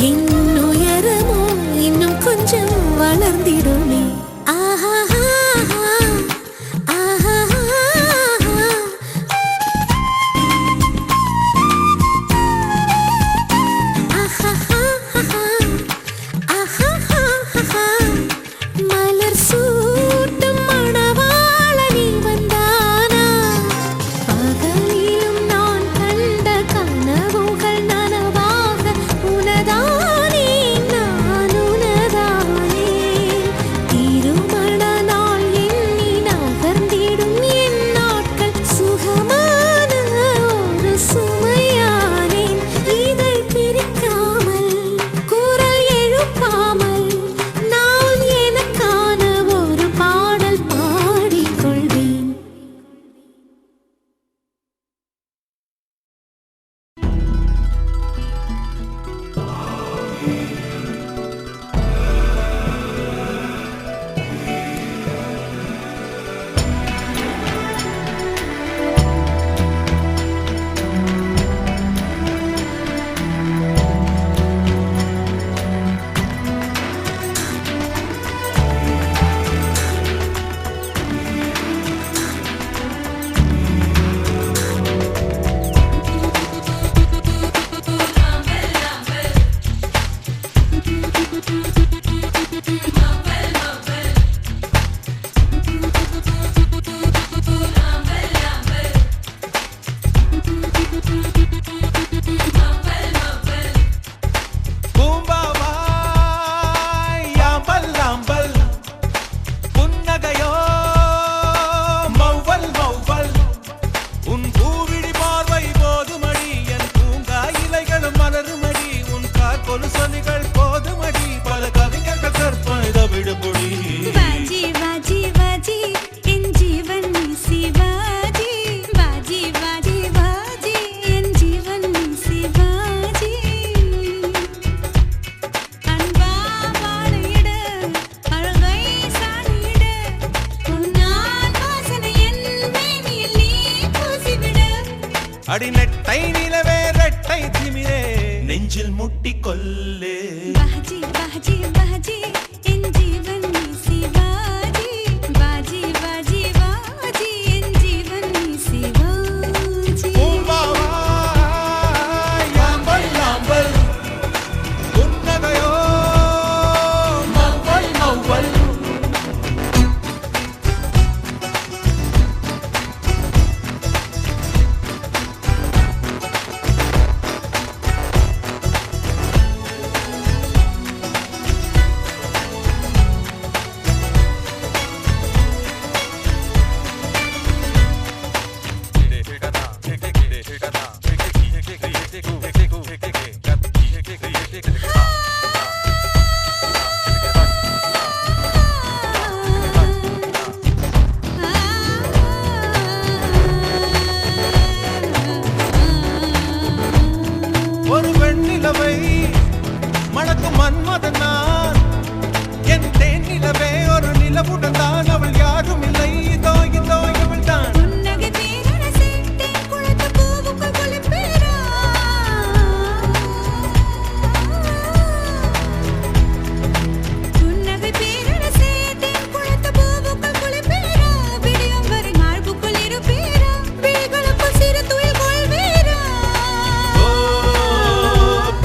என் உயரமோ இன்னும் கொஞ்சம் வளர்ந்திடுமே. ஆஹா அடிநெட்டை நிலவே ரெட்டை திமிரே நெஞ்சில் முட்டி கொல்லே. பாஜி பாஜி பாஜி என் ஜீவன் நீ சிவாஜி. பாஜி பாஜி பாஜி என் ஜீவன் நீ சிவாஜி. யாம்பல் யாம்பல் புன்னகையோ மௌவல் மௌவல். ஒரு வெண்ணிலவை மணக்கும் மன்மதன் நான். என் தேன் நிலவே ஒரு நிலவுடன் தான். அவள் யாரும் இல்லை இதோ இதோ இவள் தான். புன்னகை பேரரசே தேன் குளத்து பூவுக்குள் குளிப்பேரா. புன்னகை பேரரசே தேன் குளத்து பூவுக்குள் குளிப்பேரா. விடியும் வரை மார்புக்குள் இருப்பேரா. விழிகளுக்குள் சிறு துயில் கொள்வேரா.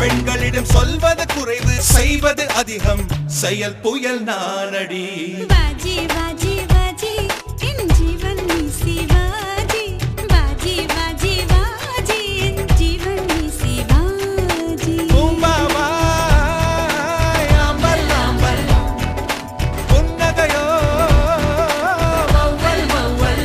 பெண்களிடம் சொல்வது குறைவு செய்வது அதிகம். செயல் புயல் நானடி. பாஜி பாஜி பாஜி என் ஜீவன் நீ சிவாஜி. பாஜி பாஜி பாஜி என் ஜீவன் நீ சிவாஜி. பூம்பாவா யாம்பல் யாம்பல் புன்னகையோ மௌவல் மௌவல்.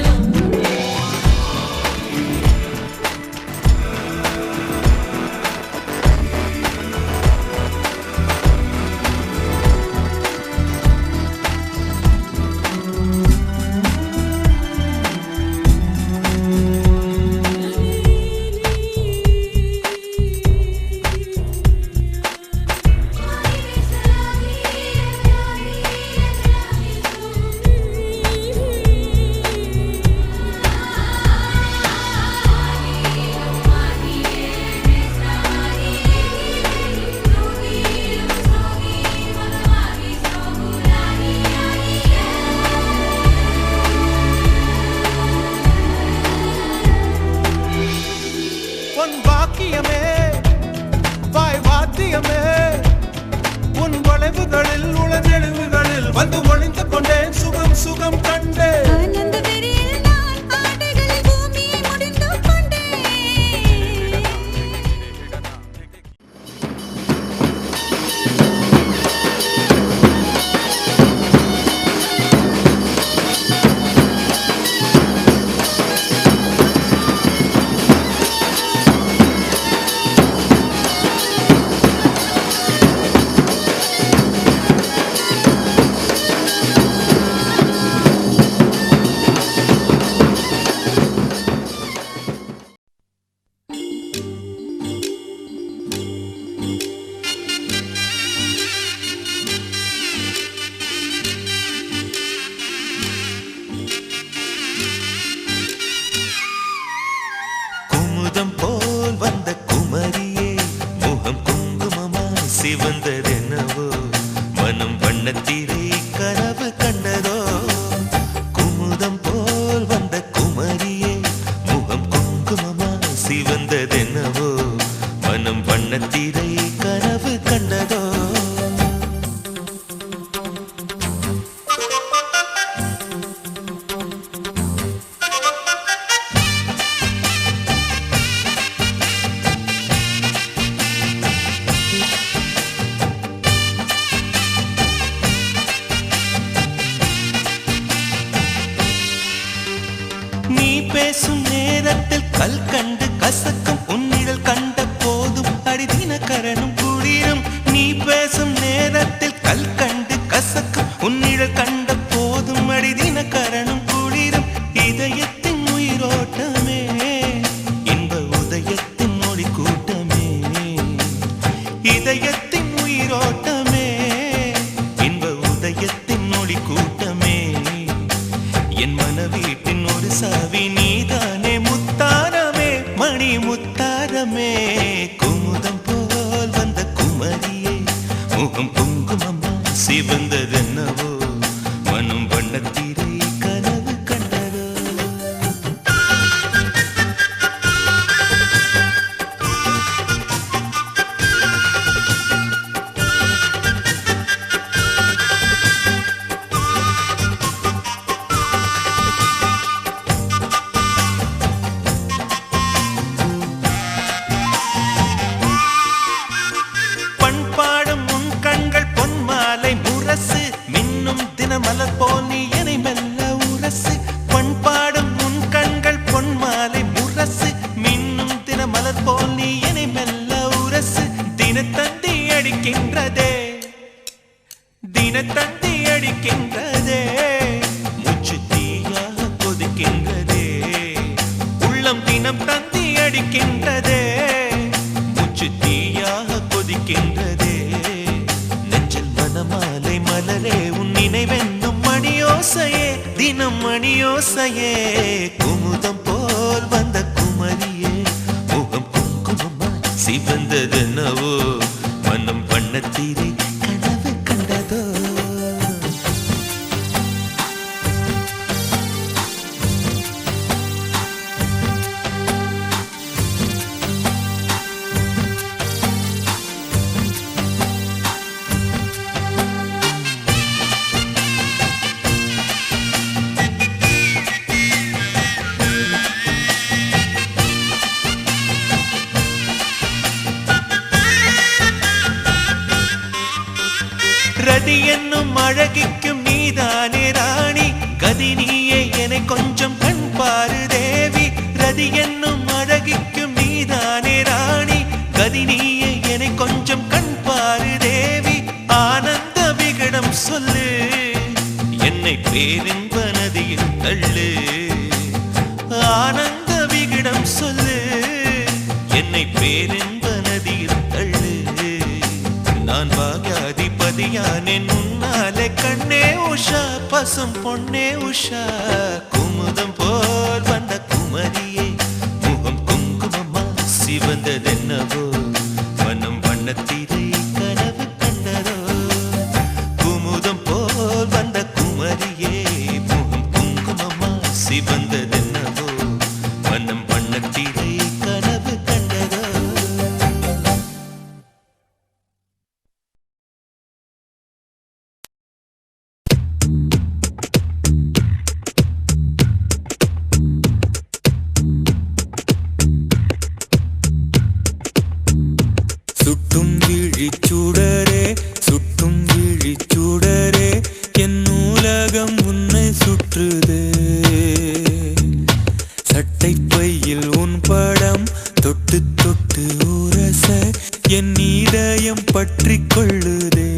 சிவந்ததென்னவோ மனம் வண்ணத்திரை கனவு கண்டதோ குமுதம் போல் வந்த குமரியே முகம் குங்குமமா சிவந்ததென்னவோ மனம் வண்ணத்திரை கனவு கண்டதோ நீ பேசும் நேரத்தில் கல் கண்டு கசக்கும் உன்னிடல் கண்ட போதும் அடிதின கரணும் குளிரும் நீ பேசும் நேரத்தில் கல் கண்டு கசக்கும் உன்னிடல் கண்ட போதும் அடிதின கரணும் குளிரும் இதயத்தின் உயிரோட்டமே இன்ப உதயத்தின் மொழி கூட்டமே இதயத்தின் உயிரோட்டமே இன்ப உதயத்தின் மொழி கூட்டமே என் மனவீட்டின் ஒரு சாவி நீதானே முத்தாரமே மணி முத்தாரமே குமுதம் போல் வந்த குமரியே முகம் குங்குமம்மா சிவந்ததென்னவோ மனம் வண்ணத்திரை கனவு கண்டதோ பண்பாடும் உன் கண்கள் பொன்மாலை முரசு மின்னும் தினமலர் போல் நீ என்னை மெல்ல உரசு பண்பாடும் உன் கண்கள் பொன்மாலை முரசு மின்னும் தினமலர் போல் நீ என்னை மெல்ல உரசு தினத்தந்தி அடிக்கின்றதே தினத்தந்தி அடிக்கின்றதே மூச்சு தீயாக கொதிக்கின்றதே உள்ளம் தினம் தந்தி அடிக்கின்றதே மூச்சு தீயாக கொதிக்கின்றதே நெஞ்சில் மனமாலை மலரே உன் நினைவென்னும் மணியோசையே தினம் மணியோசையே குமுதம் போல் வந்த குமரியே முகம் குங்குமமா சிவந்ததென்னவோ மனம் வண்ணத்திரை கனவு கண்டதோ ரதி என்னும் அழகிக்கும் நீதானே ராணி கதி நீயே என்னை கொஞ்சம் கண் பாரு தேவி ரதி என்னும் அழகிக்கும் நீதானே ராணி கதி நீயே என்னை கொஞ்சம் கண் பாரு தேவி ஆனந்த விகடம் சொல்லு என்னை பேரின்ப நதியில் தள்ளு ஆனந்த விகடம் சொல்லு என்னை பேரின்ப நதியில் தள்ளு நான் பாக்யாதிபதியானேன் முன்னாலே கண்ணே உஷா பசும் பொன்னே உஷா குமுதம் போல் வந்த குமரியே முகம் குங்குமமா சிவந்ததென்னவோ மனம் வண்ணத்திரை கனவு கண்டதோ குமுதம் போல் வந்த குமரியே முகம் குங்குமமா சிவந்ததென்னவோ மனம் வண்ணத்திரை கனவு கண்டதோ சுட்டும் விழிச்சுடரே சுட்டும் விழிச்சுடரே என் நூலகம் உன்னை சுற்றுதே சட்டை பையில் உன் படம் தொட்டு தொட்டு உரச என் இதயம் பற்றிக் கொள்ளுதே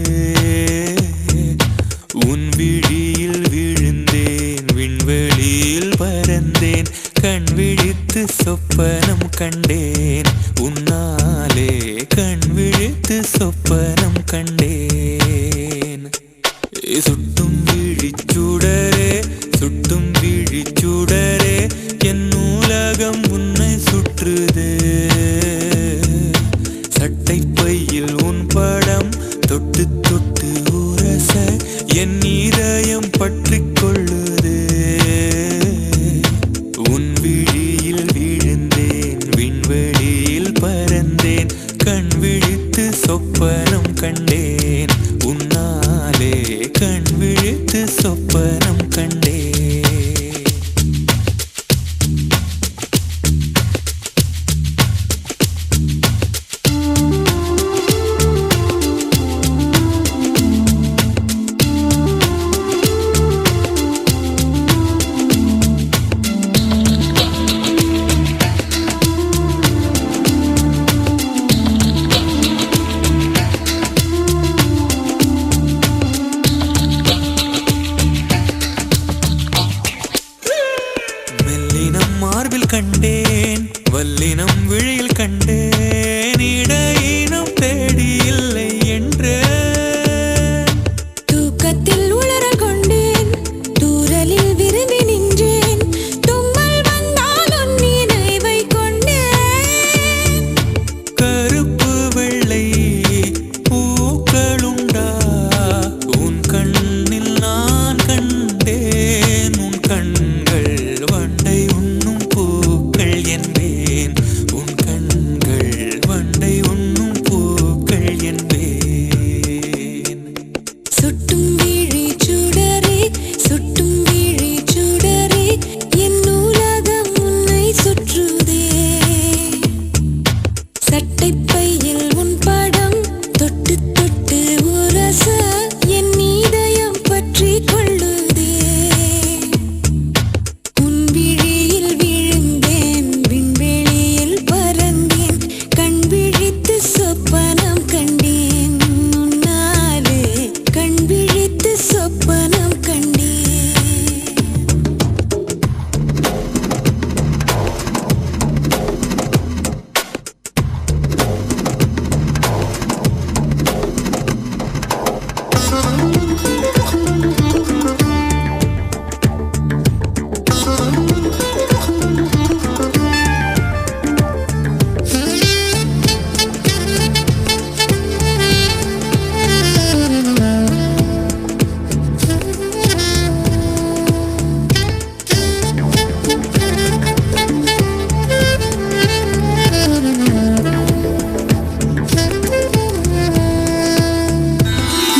உன் விழியில் விழுந்தேன் விண்வெளியில் பறந்தேன் கண் விழித்து சொப்பனம் கண்டேன் உன்னாலே கண் விழித்து சொப்பனம் கண்டேன் சுட்டும் விழிச்சுடரே சுட்டும் விழிச்சுடரே என் நூலகம் உன்னை சுற்றுதே சட்டை பையில் உன் படம் தொட்டு தொட்டு உரச என் இதயம் பற்றிக் கொள்ளுதே. உன் விழியில் விழுந்தேன், விண்வெளியில் பறந்தேன், கண் விழித்து சொப்பனம் கண்டேன். உன்னாலே கண் விழித்து சொப்பனம் கண்டேன். மார்பில் கண்டேன், வல்லினம் விழியில் கண்டேன், இடையினம் தேடி இல்லை என்று. தூக்கத்தில் உளறல் கொண்டேன், தூரலில் விரும்பி நின்றேன், தும்மல் வந்தால் உன் நினைவை கொண்டேன். கருப்பு வெள்ளை பூக்களுண்டா உன் கண்ணில் நான் கண்டேன். உன் கண்கள் வண்டை உண்ணும் பூக்கள் என்பேன். உன் கண்கள் வண்டை உண்ணும் பூக்கள் என்பேன். சுட்டும் விழி சுடரே, சுட்டும் விழி சுடரே, என் உலகம் உன்னை சுற்றுதே. சட்டைப்பையில் உன் படம் தொட்டு தொட்டு உரச என் இதயம் பற்றிக் கொள்ளுதே. உன் விழியில் விழுந்தேன், விண்வெளியில் பறந்தேன், கண் விழித்து சொப்பனம் கண்டேன். உன்னாலே கண் விழித்து சொப்பனம் கண்டேன்.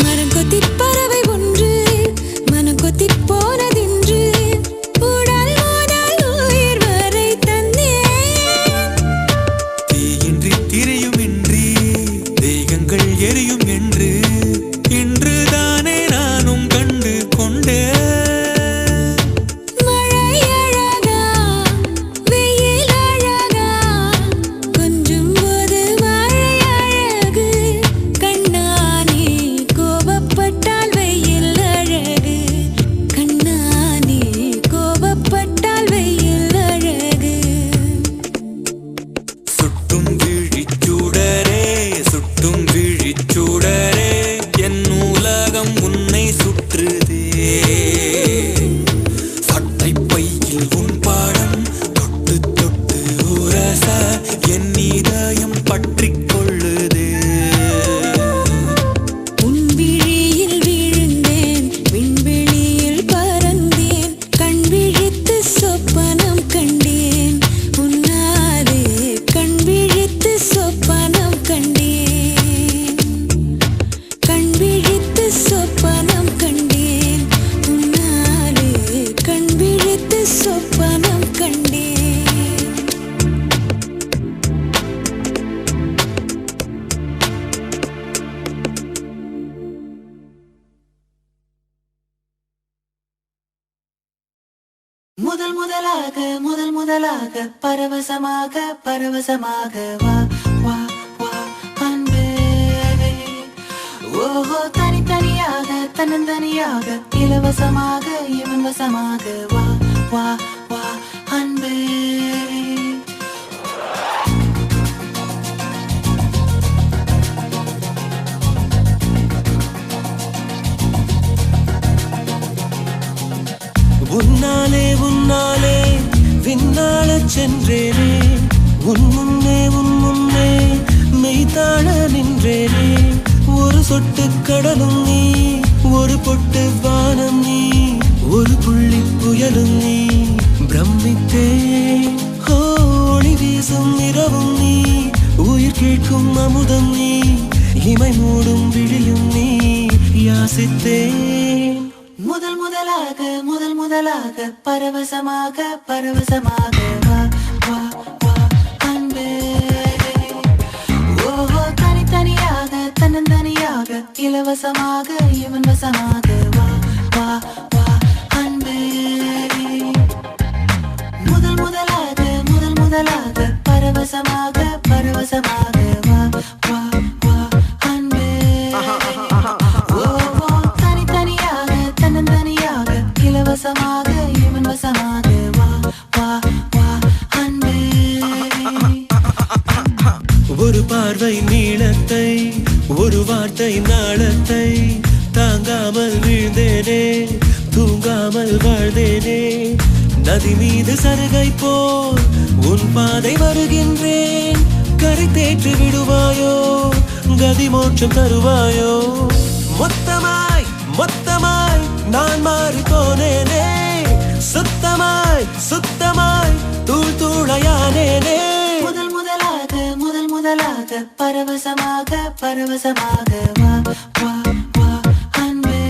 மரம் கொத்திப் பறவை ஒன்று மனம் கொத்திப் போனதென்று உடல் முதல் உயிர் வரை தந்தேன். தீயின்றி திரியுமின்றி தேகங்கள் எரியும் என்று இன்றுதானே நானும் கண்டு கொண்டேன். மழை அழகா, வெயில் அழகா, கொஞ்சும் போது மழை அழகு. கண்ணானே கோபப்பட்டால் வெயில் அழகு. கண்ணானே கோபப்பட்டால் வெயில் அழகு. சுட்டும் விழிச்சுடரே, சுட்டும் விழிச்சுடரே, என் உலகம் உன்னை சுற்றுதே. சட்டைப்பையில் உன் பாடம் தொட்டு தொட்டு உரச என் இதயம் பற்றிக் கொள்ளுதே. உன் விழியில் விழுந்தேன், விண்வெளியில் பறந்தேன், கண் விழித்து சொப்பனம் கண்டேன். உன்னாலே கண் விழித்து சொப்பனம் கண்டேன். கண் விழித்து சொப்பனம் கண்டேன். உன்னாலே கண் விழித்து சொப்பனம் கண்டேன். முதல் முதலாக முதல் முதலாக பரவசமாக பரவசமாக வா வா வா அன்பே. ஓஹோ தனித்தனியாக தன்னந்தனியாக இலவசமாக இவன் வசமாக வா வா வா அன்பே. உன்னாலே உன்னாலே விண்ணாளச் சென்றேனே, உன் முன்னே மெய்தாழ நின்றேனே. ஒரு சொட்டு கடலும் நீ, ஒரு பொட்டு வானம் நீ, ஒரு புள்ளி புயலும் நீ. பிரமித்தேன் ஒளி வீசும் இரவும் நீ, உயிர் கேட்கும் அமுதம் நீ, இமை மூடும் விழியும் நீ. யாசித்தேன் முதல் முதலாக பரவசமாக பரவசமாக வா வா வா அன்பே. ஓஹோ தனித்தனியாக தன்னந்தனியாக இலவசமாக இவன் வசமாக வா வா வா அன்பே. முதல் முதலாக பரவசமாக பரவசமாக வா வா வா அன்பே. ஓஹோ தனித்தனியாக தன்னந்தனியாக இலவசமாக இவன் வசமாக வா வா வா அன்பே. ஒரு பார்வை நீளத்தை, ஒரு வார்த்தை நாளத்தை, தாங்காமல் வீழ்ந்தேனே, தூங்காமல் வாழ்ந்தேனே. நதி மீது சருகை போல் உன் பாதை வருகின்றேன். கரை தேற்றி விடுவாயோ, கதி மோட்சம் தருவாயோ. மொத்தமாய் மொத்தமாய் நான் மாறி போனேனே, சுத்தமாய் சுத்தமாய் தூள் தூளையானேனே. முதல் முதலாக பரவசமாக பரவசமாக வா வா வா அன்பே.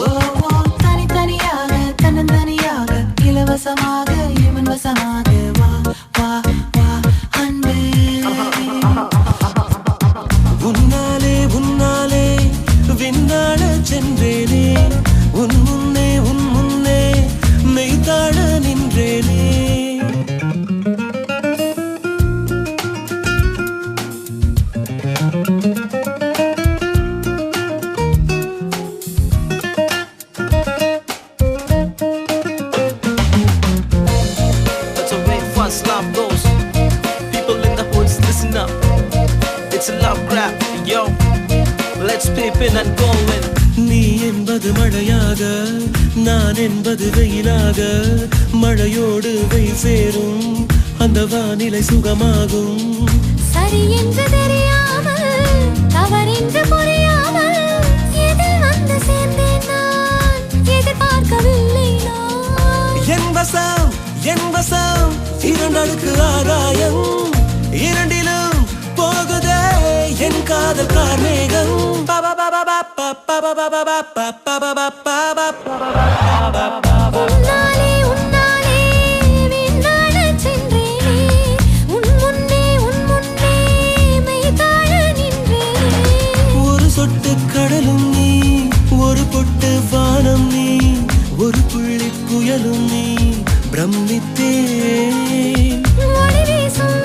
ஓஹோ தனித்தனியாக தன்னந்தனியாக இலவசமாக இவன் வசமாக வா வா வா அன்பே. உன்னாலே உன்னாலே விண்ணாட சென்றேனே, உன் முன்னே மெய்தாழ நின்றேனே. That's the way fast love goes. People in the hoods, listen up. It's a love grab, yo. Let's peep in and go in. நீ என்பது மழையாக, நான் என்பது வெயிலாக. மழையோடு வெயில் சேரும், அந்த வானிலை சுகமாகும். சரி என்று தெரியாமல் தவறென்று புரியாமல் எதில் வந்து சேர்ந்தேன் நான், எதிர்பார்க்கவில்லை நான். என் வசம் இரண்டடுக்கு ஆகாயம், இரண்டிலும் போகுதே என் காதல் கார்மேகம். உன்னாலே விண்ணாடச் சென்றேனே, உன் முன்னே மெய்தாழ நின்றேனே. ஒரு சொட்டு கடலும் நீ, ஒரு பொட்டு வானம் நீ, ஒரு புள்ளி புயலும் நீ. பிரமித்தேன் ஒளி வீசும்